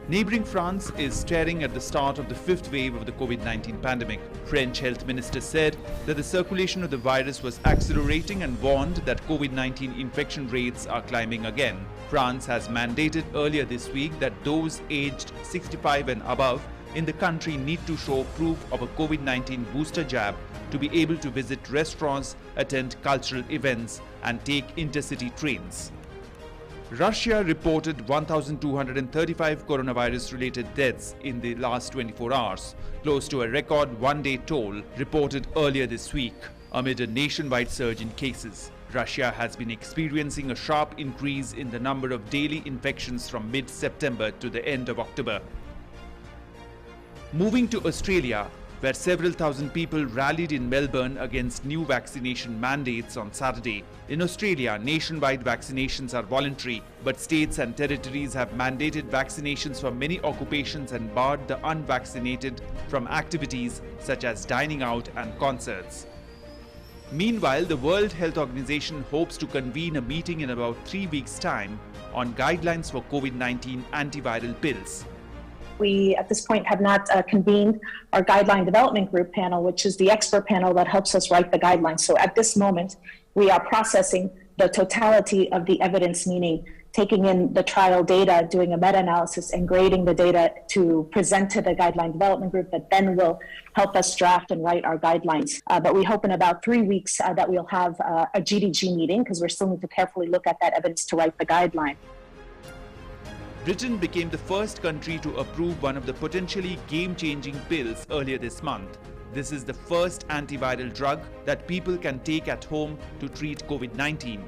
Neighbouring France is staring at the start of the 5th wave of the COVID-19 pandemic. French health minister said that the circulation of the virus was accelerating and warned that COVID-19 infection rates are climbing again. France has mandated earlier this week that those aged 65 and above in the country need to show proof of a COVID-19 booster jab to be able to visit restaurants, attend cultural events and take intercity trains. Russia reported 1,235 coronavirus-related deaths in the last 24 hours, close to a record one-day toll reported earlier this week, amid a nationwide surge in cases. Russia has been experiencing a sharp increase in the number of daily infections from mid-September to the end of October. Moving to Australia, where several thousand people rallied in Melbourne against new vaccination mandates on Saturday. In Australia, nationwide vaccinations are voluntary, but states and territories have mandated vaccinations for many occupations and barred the unvaccinated from activities such as dining out and concerts. Meanwhile, the World Health Organization hopes to convene a meeting in about 3 weeks' time on guidelines for COVID-19 antiviral pills. We, at this point, have not convened our guideline development group panel, which is the expert panel that helps us write the guidelines. So at this moment, we are processing the totality of the evidence, meaning taking in the trial data, doing a meta-analysis and grading the data to present to the guideline development group that then will help us draft and write our guidelines. But we hope in about 3 weeks that we'll have a GDG meeting, because we still need to carefully look at that evidence to write the guideline. Britain became the first country to approve one of the potentially game-changing pills earlier this month. This is the first antiviral drug that people can take at home to treat COVID-19.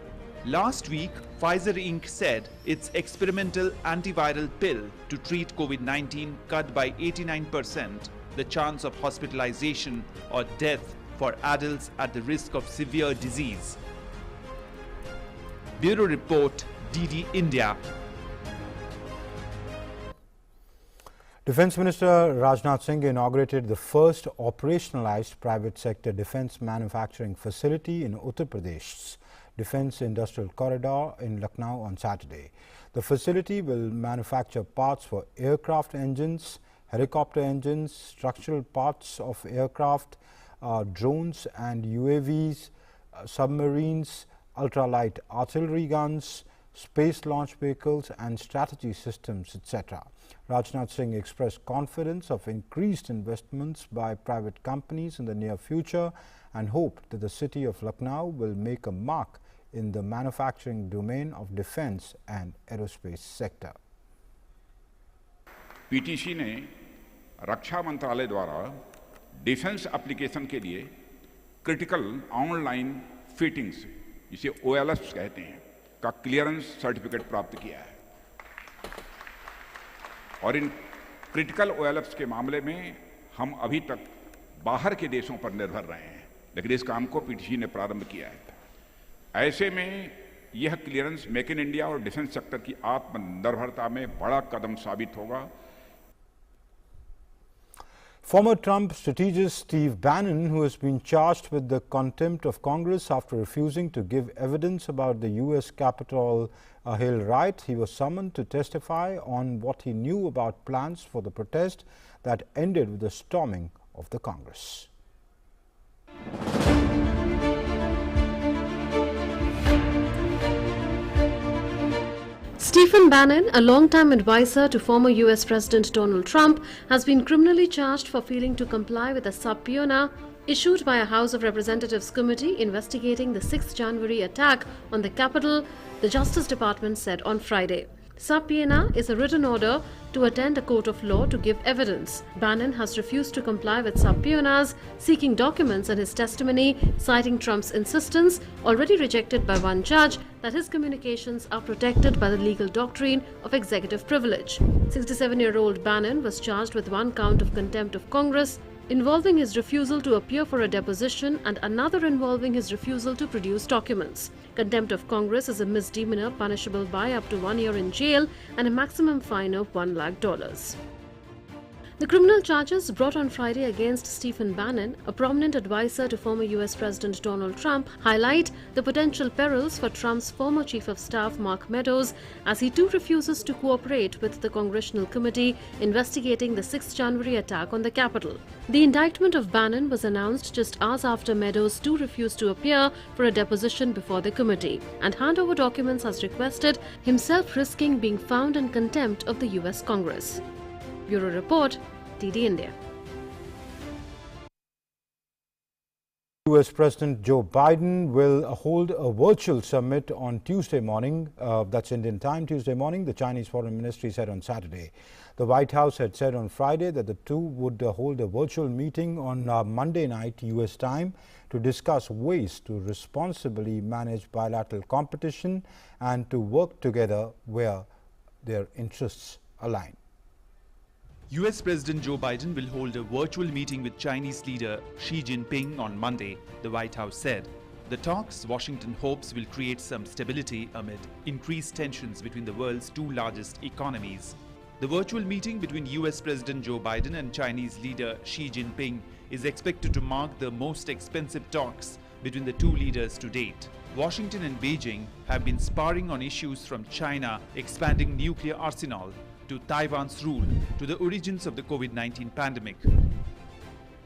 Last week, Pfizer Inc. said its experimental antiviral pill to treat COVID-19 cut by 89% the chance of hospitalization or death for adults at the risk of severe disease. Bureau Report, DD India. Defence Minister Rajnath Singh inaugurated the first operationalized private sector defence manufacturing facility in Uttar Pradesh's Defence Industrial Corridor in Lucknow on Saturday. The facility will manufacture parts for aircraft engines, helicopter engines, structural parts of aircraft, drones and UAVs, submarines, ultralight artillery guns, space launch vehicles and strategy systems, etc. Rajnath Singh expressed confidence of increased investments by private companies in the near future and hoped that the city of Lucknow will make a mark in the manufacturing domain of defence and aerospace sector. PTC ने रक्षा मंत्रालय द्वारा defence application के लिए critical online fittings, जिसे OLFs कहते हैं, का clearance certificate प्राप्त किया है। और इन क्रिटिकल OLFs के मामले में हम अभी तक बाहर के देशों पर निर्भर रहे हैं, लेकिन इस काम को पीटीसी ने प्रारंभ किया है। ऐसे में यह क्लियरेंस मेक इन इंडिया और डिफेंस सेक्टर की आत्मनिर्भरता में बड़ा कदम साबित होगा। Former Trump strategist Steve Bannon, who has been charged with the contempt of Congress after refusing to give evidence about the U.S. Capitol Hill riot, he was summoned to testify on what he knew about plans for the protest that ended with the storming of the Congress. Stephen Bannon, a longtime advisor to former US President Donald Trump, has been criminally charged for failing to comply with a subpoena issued by a House of Representatives committee investigating the 6th January attack on the Capitol, the Justice Department said on Friday. Subpoena is a written order to attend a court of law to give evidence. Bannon has refused to comply with subpoenas, seeking documents in his testimony, citing Trump's insistence, already rejected by one judge, that his communications are protected by the legal doctrine of executive privilege. 67-year-old Bannon was charged with one count of contempt of Congress, involving his refusal to appear for a deposition and another involving his refusal to produce documents. Contempt of Congress is a misdemeanor punishable by up to 1 year in jail and a maximum fine of $1 lakh. The criminal charges brought on Friday against Stephen Bannon, a prominent advisor to former US President Donald Trump, highlight the potential perils for Trump's former Chief of Staff Mark Meadows, as he too refuses to cooperate with the congressional committee investigating the 6th January attack on the Capitol. The indictment of Bannon was announced just hours after Meadows too refused to appear for a deposition before the committee and hand over documents as requested, himself risking being found in contempt of the US Congress. Bureau Report, DD India. US President Joe Biden will hold a virtual summit on Tuesday morning. That's Indian time, Tuesday morning, the Chinese Foreign Ministry said on Saturday. The White House had said on Friday that the two would hold a virtual meeting on Monday night US time to discuss ways to responsibly manage bilateral competition and to work together where their interests align. US President Joe Biden will hold a virtual meeting with Chinese leader Xi Jinping on Monday, the White House said. The talks, Washington hopes, will create some stability amid increased tensions between the world's two largest economies. The virtual meeting between US President Joe Biden and Chinese leader Xi Jinping is expected to mark the most expensive talks between the two leaders to date. Washington and Beijing have been sparring on issues from China expanding nuclear arsenal to Taiwan's rule to the origins of the COVID-19 pandemic.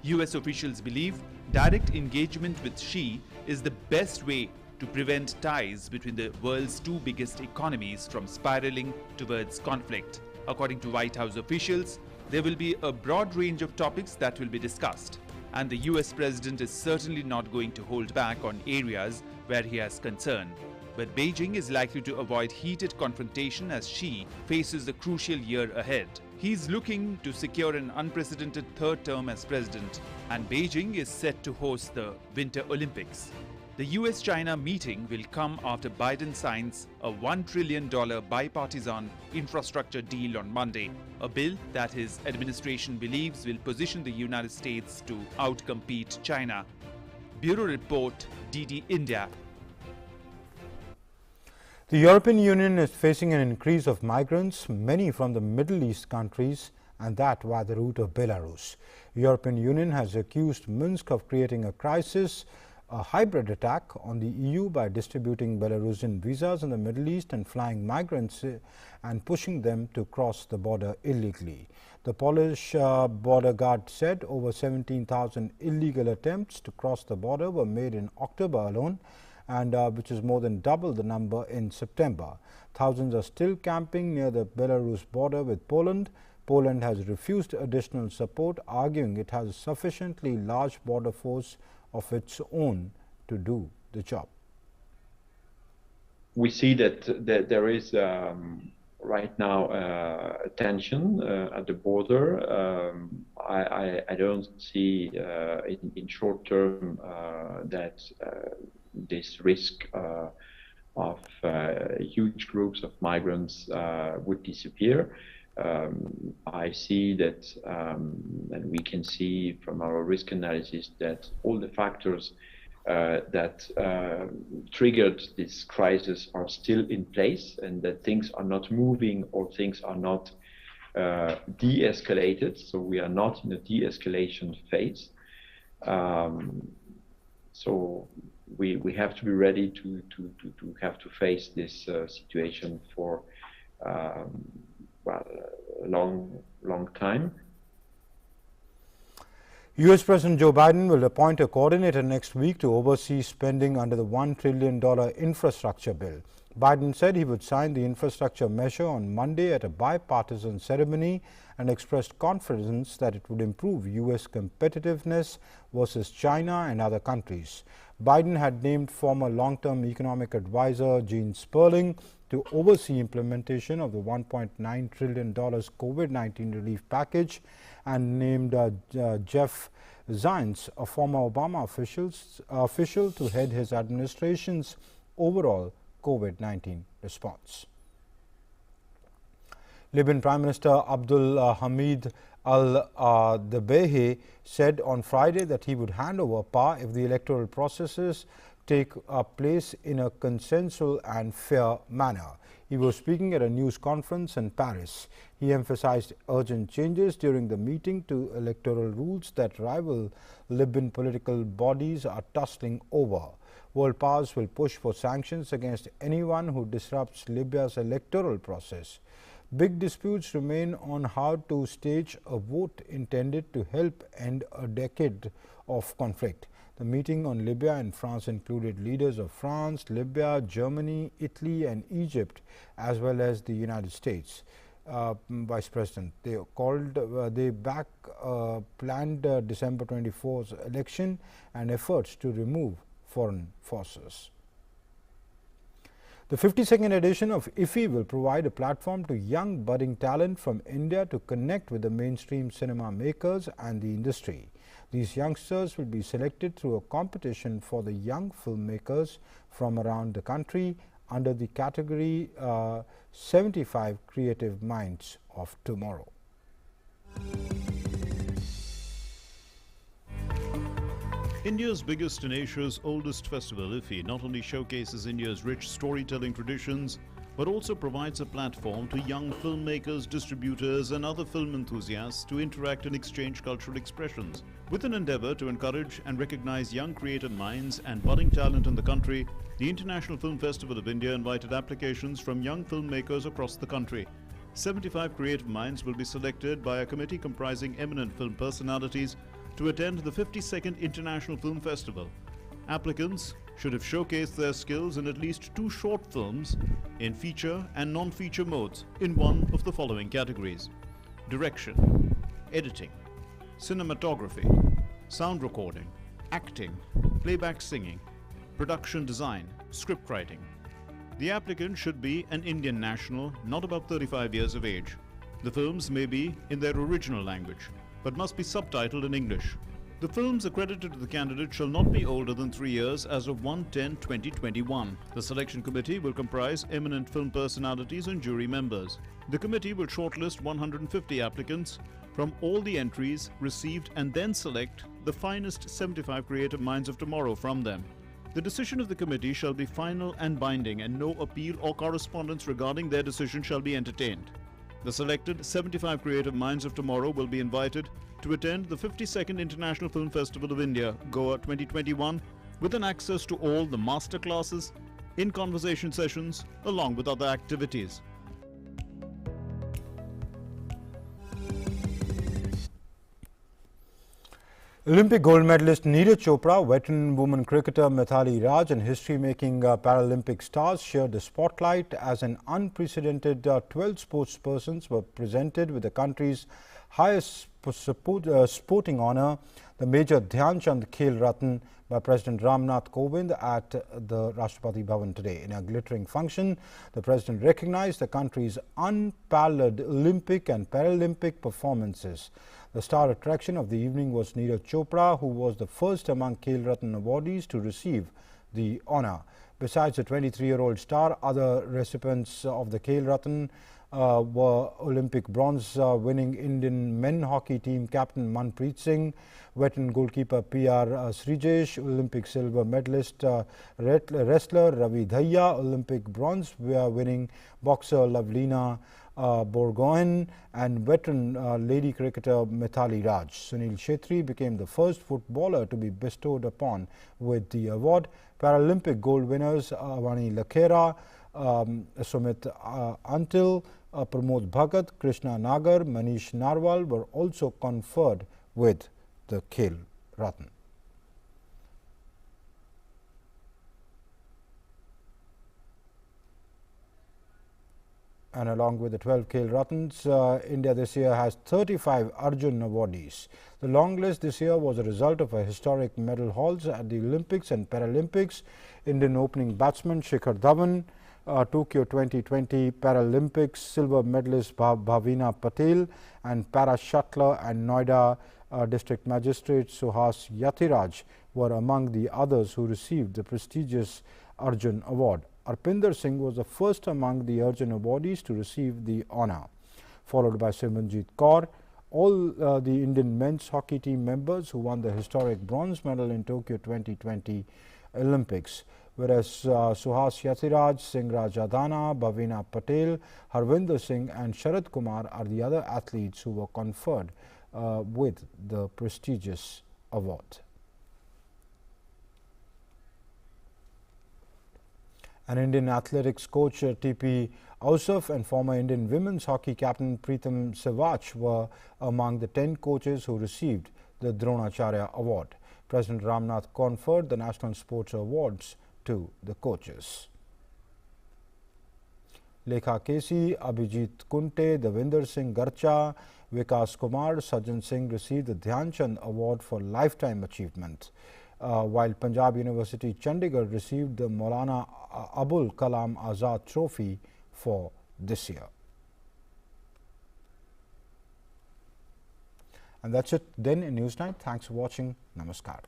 US officials believe direct engagement with Xi is the best way to prevent ties between the world's two biggest economies from spiraling towards conflict. According to White House officials, there will be a broad range of topics that will be discussed, and the US president is certainly not going to hold back on areas where he has concern. But Beijing is likely to avoid heated confrontation as Xi faces the crucial year ahead. He's looking to secure an unprecedented third term as president, and Beijing is set to host the Winter Olympics. The US-China meeting will come after Biden signs a $1 trillion bipartisan infrastructure deal on Monday, a bill that his administration believes will position the United States to outcompete China. Bureau Report, DD India. The European Union is facing an increase of migrants, many from the Middle East countries, and that via the route of Belarus. The European Union has accused Minsk of creating a crisis, a hybrid attack on the EU by distributing Belarusian visas in the Middle East and flying migrants and pushing them to cross the border illegally. The Polish border guard said over 17,000 illegal attempts to cross the border were made in October alone, and which is more than double the number in September. Thousands are still camping near the Belarus border with Poland. Poland has refused additional support, arguing it has a sufficiently large border force of its own to do the job. We see that there is right now a tension at the border. I don't see in short term that this risk of huge groups of migrants would disappear. I see that, and we can see from our risk analysis that all the factors that triggered this crisis are still in place, and that things are not moving or things are not de-escalated. So we are not in a de-escalation phase. So we have to be ready to have to face this situation for well, a long time. US President Joe Biden will appoint a coordinator next week to oversee spending under the $1 trillion infrastructure bill. Biden said he would sign the infrastructure measure on Monday at a bipartisan ceremony and expressed confidence that it would improve U.S. competitiveness versus China and other countries. Biden had named former long-term economic advisor Gene Sperling to oversee implementation of the $1.9 trillion COVID-19 relief package and named Jeff Zients, a former Obama official, to head his administration's overall COVID-19 response. Libyan Prime Minister Abdul Hamid al-Dabehi said on Friday that he would hand over power if the electoral processes take place in a consensual and fair manner. He was speaking at a news conference in Paris. He emphasized urgent changes during the meeting to electoral rules that rival Libyan political bodies are tussling over. World powers will push for sanctions against anyone who disrupts Libya's electoral process. Big disputes remain on how to stage a vote intended to help end a decade of conflict. The meeting on Libya and France included leaders of France, Libya, Germany, Italy and Egypt, as well as the United States. Vice President, they back planned December 24th election and efforts to remove foreign forces. The 52nd edition of IFFI will provide a platform to young budding talent from India to connect with the mainstream cinema makers and the industry. These youngsters will be selected through a competition for the young filmmakers from around the country under the category 75 Creative Minds of Tomorrow. India's biggest and Asia's oldest festival, IFFI, not only showcases India's rich storytelling traditions, but also provides a platform to young filmmakers, distributors and other film enthusiasts to interact and exchange cultural expressions. With an endeavor to encourage and recognize young creative minds and budding talent in the country, the International Film Festival of India invited applications from young filmmakers across the country. 75 creative minds will be selected by a committee comprising eminent film personalities to attend the 52nd International Film Festival. Applicants should have showcased their skills in at least 2 short films in feature and non-feature modes in one of the following categories: direction, editing, cinematography, sound recording, acting, playback singing, production design, script writing. The applicant should be an Indian national, not above 35 years of age. The films may be in their original language, but must be subtitled in English. The films accredited to the candidate shall not be older than 3 years as of 1/10/2021. The selection committee will comprise eminent film personalities and jury members. The committee will shortlist 150 applicants from all the entries received and then select the finest 75 creative minds of tomorrow from them. The decision of the committee shall be final and binding, and no appeal or correspondence regarding their decision shall be entertained. The selected 75 creative minds of tomorrow will be invited to attend the 52nd International Film Festival of India, Goa 2021, with an access to all the master classes, in-conversation sessions, along with other activities. Olympic gold medalist Neeraj Chopra, veteran women cricketer Mithali Raj and history-making Paralympic stars shared the spotlight as an unprecedented 12 sportspersons were presented with the country's highest sporting honour, the Major Dhyan Chand Khel Ratna, by President Ramnath Kovind at the Rashtrapati Bhavan today. In a glittering function, the President recognized the country's unparalleled Olympic and Paralympic performances. The star attraction of the evening was Neeraj Chopra, who was the first among Khel Ratna awardees to receive the honour. Besides the 23-year-old star, other recipients of the Khel Ratna were Olympic bronze winning Indian men hockey team captain Manpreet Singh, veteran goalkeeper P.R. Srijesh, Olympic silver medalist wrestler Ravi Dhaya, Olympic bronze winning boxer Lavlina Borgohain, and veteran lady cricketer Mithali Raj. Sunil Shetty became the first footballer to be bestowed upon with the award. Paralympic gold winners Avani Lakhera, Sumit Antil, Pramod Bhagat, Krishna Nagar, Manish Narwal were also conferred with the Khel Ratna. And along with the 12 Khel Ratans, India this year has 35 Arjun awardees. The long list this year was a result of a historic medal hauls at the Olympics and Paralympics. Indian opening batsman Shikhar Dhawan, Tokyo 2020 Paralympics silver medalist Bhavina Patel, and para shuttler and Noida district magistrate Suhas Yathiraj were among the others who received the prestigious Arjun award. Arpinder Singh was the first among the Arjun awardees to receive the honour, followed by Simranjit Kaur. All the Indian men's hockey team members who won the historic bronze medal in Tokyo 2020 Olympics, whereas Suhas Yathiraj, Singraj Adana, Bhavina Patel, Harvinder Singh and Sharad Kumar are the other athletes who were conferred with the prestigious award. An Indian athletics coach T.P. Ausaf and former Indian women's hockey captain Preetam Sewach were among the 10 coaches who received the Dronacharya Award. President Ramnath conferred the National Sports Awards to the coaches. Lekha Kesi, Abhijit Kunte, Devinder Singh Garcha, Vikas Kumar, Sajjan Singh received the Dhyan Chand Award for Lifetime Achievement, while Punjab University Chandigarh received the Maulana Abul Kalam Azad Trophy for this year. And that's it then in Newsnight. Thanks for watching. Namaskar.